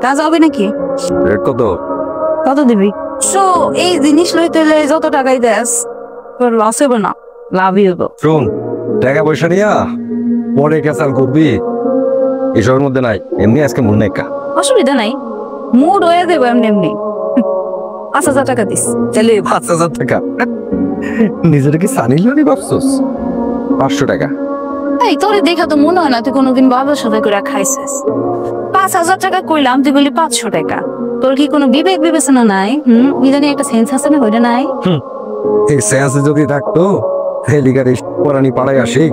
কাজ হবে নাকি? রেট কত? কত দিবি? সো এই জিনিস লইতে হলে যত টাকাই দেস তোর লস হবে না, লাভই হবে। শুন, টাকা পয়সা নিয়া পরে ক্যাসাল করবি এসবের মধ্যে নাই। এমনি আজকে মন নাই কা, অসুবিধা নাই, মুড হয়ে দেবো এমনি এমনি। 5,000 টাকা দিস তাহলে। 5,000 টাকা? নিজের কি সানি লিওনি ভাবছস? 500 টাকা। এই তোরে দেখা তো মনে হয় না তুই কোনোদিন বাবার সাথে করে খাইছিস। 5,000 টাকা কইলাম, তুই বলি 500 টাকা। তোর কি কোনো বিবেক বিবেচনা নাই? জানি একটা সেন্স আছে না, ওইটা নাই। এই সেন্স যদি থাকতো হেলিকারে পরানি পাড়ায় আসি।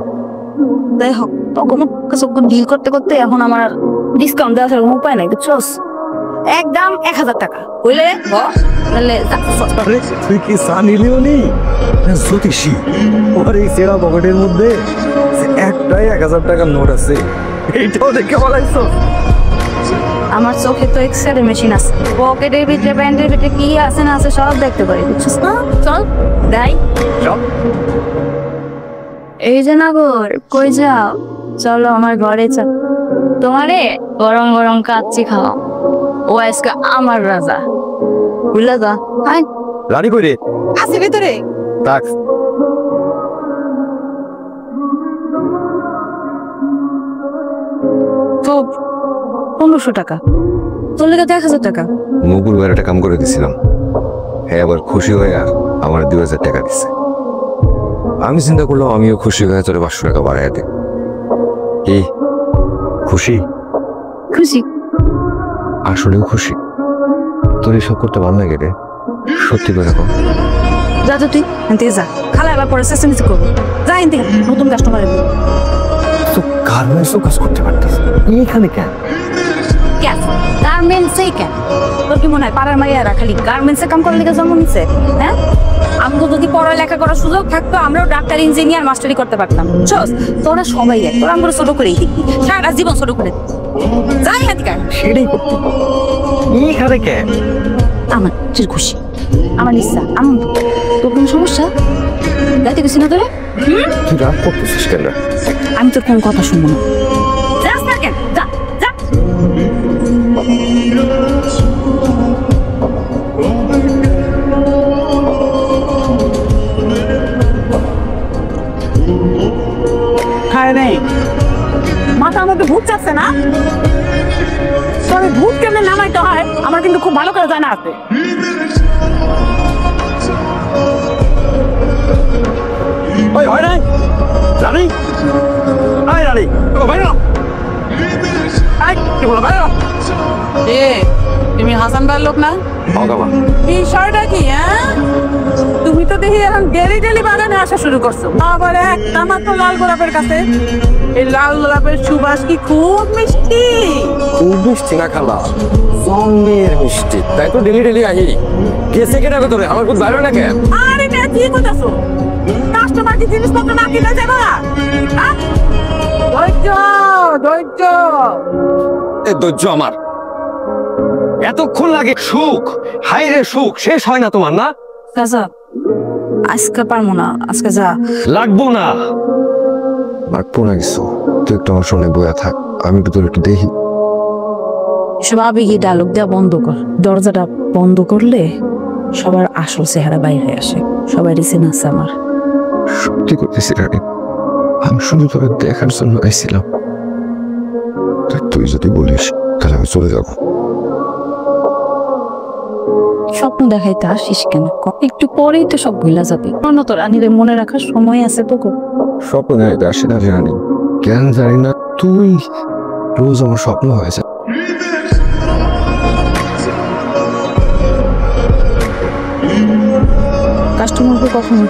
যাই হোক, তখন ডিল করতে করতে এখন আমার ডিসকাউন্ট দেওয়ার কোনো উপায় নাই, বুঝছস? একদম 1,000 টাকা কইলে তাহলে। তুই কি সানি লিওনি জ্যোতিষী? ওর এই সেরা পকেটের মধ্যে একটাই 1,000 টাকার নোট আছে, এইটাও দেখে বলাইছো? আমার চোখে তো এক্সরে মেশিন আছে, পকেটের ভিতরে প্যান্টের ভিতরে কি আছে না আছে সব দেখতে পারি, বুঝছিস না? চল যাই। চল। এই যে নাগর, কই যাও? চলো আমার ঘরে চল, তোমারে গরম গরম কাচ্চি খাওয়া। ও আজকে আমার রাজা, বুঝলা? যা হাই রানী কই রে? আছে ভিতরে। তাক তো 1,500 টাকা, তোর লেগে 1,000 টাকা। মুকুল ভাইয়ের একটা কাম করে দিছিলাম, হ্যাঁ আবার খুশি হয়ে আমার 2,000 টাকা দিচ্ছে। আমি চিন্তা করলাম আমিও খুশি হয়ে তোরে 500 টাকা বাড়াই দে। কি খুশি? খুশি, আসলেও খুশি। তোর এসব করতে ভালো লাগে রে, সত্যি করে কম। যা তো তুই এনতে যা, খালা এবার পরে সেসমিস করবো। যা এনতে, নতুন কাস্টমার এলো। তো গার্মেন্টসও কাজ করতে পারতিস, এইখানে কেন? কেন গার্মেন্টসে কেন? তোর কি মনে হয় পাড়ার মাইয়ারা খালি গার্মেন্টসে কাম করার লেগে জন্ম নিচ্ছে? হ্যাঁ, আমগো যদি পড়ালেখা করার সুযোগ থাকতো আমরাও ডাক্তার, ইঞ্জিনিয়ার, মাস্টারি করতে পারতাম, বুঝছস? তোরা সবাই দেখ, তোরা আমগুলো ছোট করেই দেখবি, সারা জীবন ছোট করে যাই হাতিকার। সেটাই করতে এইখানে কেন? আমার তুই খুশি, আমার ইচ্ছা, আনন্দ। তোর কোনো সমস্যা? যাইতে গেছি না তোরে? তুই রাগ করতেছিস কেন? আমি তোর কোনো কথা শুনবো না। যাস না কেন? যা যা। খায় নেই, মাথার মধ্যে ভূত চাচ্ছে না? তবে ভূত কেমনে নামাইতে হয় আমার কিন্তু খুব ভালো করে জানা আছে। ওই হয় নাই রানী, আয় রানী, ও ভাই না, আয় কি বলো ভাই না? এ তুমি হাসান ভাইয়ের লোক না? ভগবান, বিষয়টা কি? হ্যাঁ, তুমি তো দেখি এখন ডেলি ডেলি বাগানে আসা শুরু করছো, আবার একটা মাত্র লাল গোলাপের কাছে। এই লাল গোলাপের সুবাস কি খুব মিষ্টি? খুব মিষ্টি না খালা, জম্বির মিষ্টি, তাই তো ডেলি ডেলি আহি। কেসে কেটে তোরে আমার খুব ভালো না কেন? আরে না, কি করতেছো? কাস্টমার কি জিনিসপত্র না কিনে যাবা? ধৈর্য ধৈর্য। এ ধৈর্য আমার এতক্ষণ লাগে? সুখ, হাই রে সুখ শেষ হয় না তোমার, না? যা, আজকে পারবো না, আজকে যা। লাগবো না, লাগবো না কিছু। তুই একটু আমার সামনে বয়া থাক, আমি তো তোর একটু দেখি। এসব আবেগী ডায়লগ দেওয়া বন্ধ কর। দরজাটা বন্ধ করলে সবার আসল চেহারা বাইরে আসে, সবাই রিসেন আছে আমার। সত্যি করতেছি রানী, আমি শুধু তোকে দেখার জন্য আইছিলাম। তুই যদি বলিস তাহলে আমি চলে যাবো। স্বপ্ন দেখাইতে আসিস কেন? একটু পরেই তো সব ভুলা যাবে। তো রানীদের মনে রাখার সময় আছে তো। স্বপ্ন দেখাইতে আসি না রানী, কেন জানি না তুই রোজ আমার স্বপ্ন হয়ে যায়। কাস্টমারকে কখনো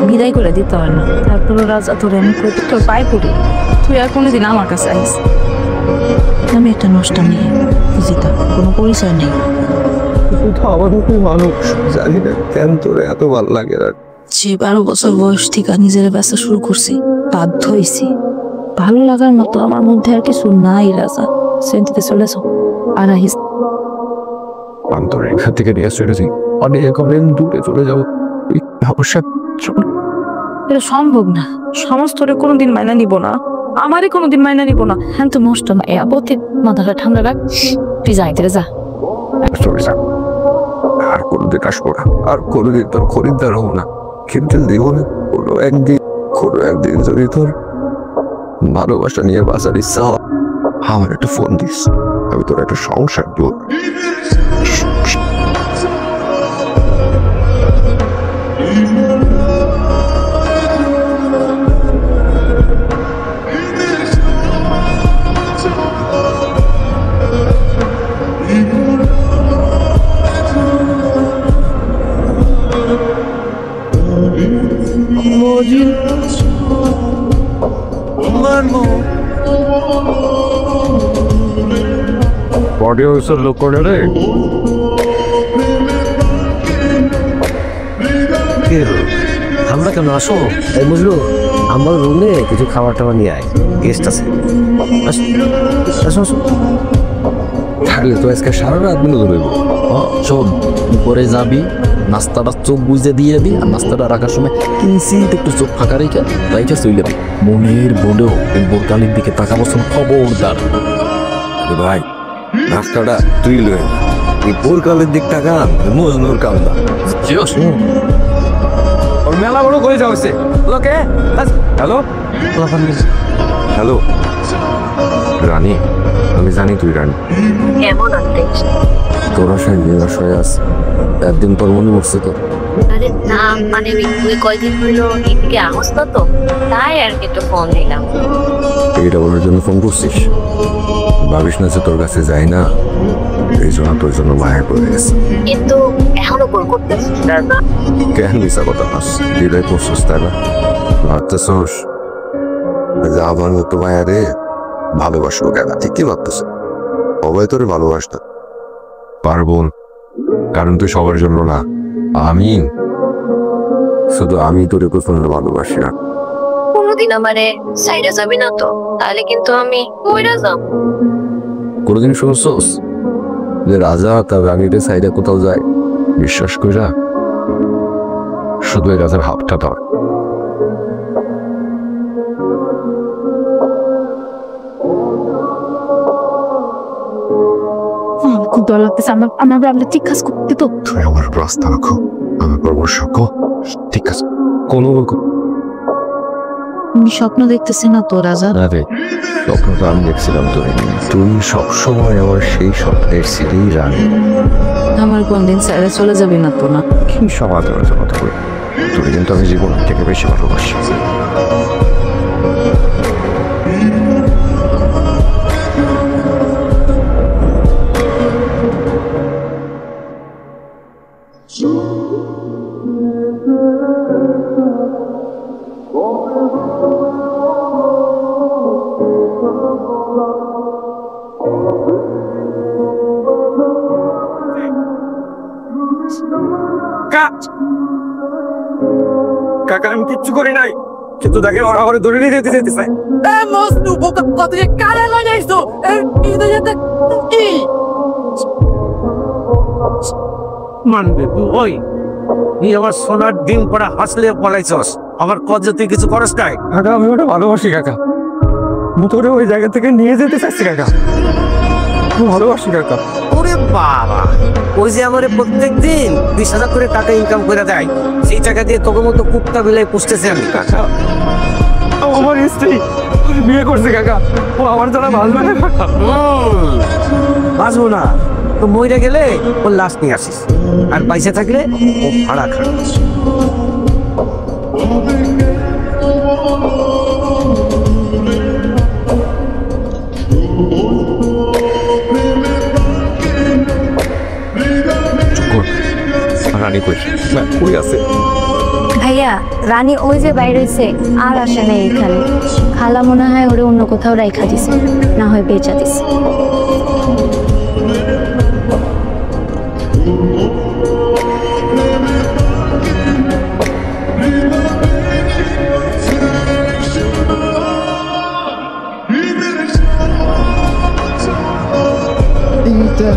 বিদায় করে দিতে হয় না। তারপরে রাজা ধরে আমি তোর পায়ে পড়ি, তুই আর কোনোদিন আমার কাছে আইস। আমি একটা নষ্ট মেয়ে, বুঝিতা, কোনো পরিচয় নেই। তুই তো আমার মতো মানুষ, জানি না কেন তোর এত ভালো লাগে। যে 12 বছর বয়স থেকে নিজের ব্যবসা শুরু করছি, বাধ্য হয়েছি। ভালো লাগার মতো আমার মধ্যে আর কিছু নাই রাজা। সেন্টিতে চলেছ আর আহিস। আমি তোর এখান থেকে নিয়ে চলেছি, অনেক অনেক দূরে চলে যাবো। এটা সম্ভব না, সমাজ তোরে কোনোদিন মাইনা নিব না। আমারই কোনোদিন মাইনা নিব না। হ্যাঁ তো নষ্ট না অতি মাথাটা ঠান্ডা রাখ, তুই যাইতে রে যা। চলে যা, আর কোনোদিন আসবো না, আর কোনোদিন তোর খরিদ্দার হবো না, কিন্তু দেবো না। কোনো একদিন যদি তোর ভালোবাসা নিয়ে বাঁচার ইচ্ছা হয়, আমার একটা ফোন দিস, আমি তোর একটা সংসার দেবো। বডি ওসব লোক করে রে, আমরা কেন আসো? এই বুঝলো, আমার রুমে কিছু খাবার টাবার নিয়ে আয়, গেস্ট আছে। আসো আসো। তাহলে তো আজকে সারা রাত বিনোদন হইব। শোন, উপরে যাবি, নাস্তাটা চোখ বুঝে দিয়ে দিবি, আর নাস্তাটা রাখার সময় কিঞ্চিত একটু চোখ ফাঁকা রেখে চলে যাবি। মনের বলেও বোরকালির দিকে তাকাবো, খবরদার। ভাই নাস্তাটা তুই লই, এই বোরকালের দিক টাকা মজনুর কামদা। ওর মেলা বড় করে যাচ্ছে লোকে। হ্যালো হ্যালো রানী, আমি জানি তুই রানী। কেমন আছিস? তোর আশায় নিরাশ হয়ে আছে, একদিন তোর মনে পড়ছে তো। আরে না, মানে তুই কয়দিন হইলো এদিকে আসস না তো, তাই আর কি একটু ফোন দিলাম। এইটা বলার জন্য ফোন করছিস? ভাবিস না যে তোর কাছে যাই না, এই জন্য তোর জন্য মায়া করে গেছে। কিন্তু এখনো কল করতেছিস না? কেন মিশা কথা পাস? হৃদয় করছিস তাই না? ভাবতেছোস যে আমার মতো মায়া রে ভালোবাসবো কেন? ঠিকই ভাবতেছ, সবাই তোরে ভালোবাসত পারবো, কারণ তুই সবার জন্য না। আমি শুধু আমি তোরে প্রচন্ড ভালোবাসি না। কোনোদিন আমারে সাইডে যাবি না তো? তাহলে কিন্তু আমি মইরা যাব। কোনোদিন শুনছোস যে রাজা তার রানীদের সাইডে কোথাও যায়? বিশ্বাস কইরা শুধু এই রাজার হাতটা ধর। খুব ডর লাগতেছে, আমরা ঠিক কাজ করতে তো। তুই আমার রাস্তা রাখো, আমি পরামর্শ কো। ঠিক আছে, কোনো আমি স্বপ্ন দেখতেছি না তো রাজা? আরে স্বপ্ন তো আমি দেখছিলাম তোরে, তুই সবসময় আমার সেই স্বপ্নের সিঁড়ি রানী। আমার কোনদিন ছেড়ে চলে যাবি না তো? না কি সমাধান কথা বলি, তোর কিন্তু আমি জীবন থেকে বেশি ভালোবাসি। কাকা আমি কিচ্ছু করি নাই, কিন্তু তাকে ওরা ধরে নিয়ে যেতে চাইতেছে। মজনু বোকা কত যে কারে লাগাইছো? কি মানবে তুই? ওই তুই আমার সোনার ডিম পড়া হাসলে পলাইছস, আমার কত তুই কিছু করস নাই? কাকা আমি ওটা ভালোবাসি কাকা, তোরে ওই জায়গা থেকে নিয়ে যেতে চাচ্ছি কাকা, ভালোবাসি কাকা। ওরে বাবা, ওই যে আমার প্রত্যেক দিন 20,000 করে টাকা ইনকাম করে দেয়, সেই টাকা দিয়ে তোকে মতো কুত্তা বেলায় পুষতেছে আমি। কাকা আমার স্ত্রী বিয়ে করছে কাকা, ও আমার দ্বারা ভালো না কাকা। বাঁচবো না তো মরে গেলে ওর লাশ নিয়ে আসিস, আর পয়সা থাকলে ও ভাড়া খাবে। রানী কই? কই আছে? ভাইয়া রানী ওই যে বাইরে হয়েছে, আর আসে না এখানে। খালা মনে হয় ওরে অন্য কোথাও রাইখা দিছে, না হয় বেচা দিছে। এইটা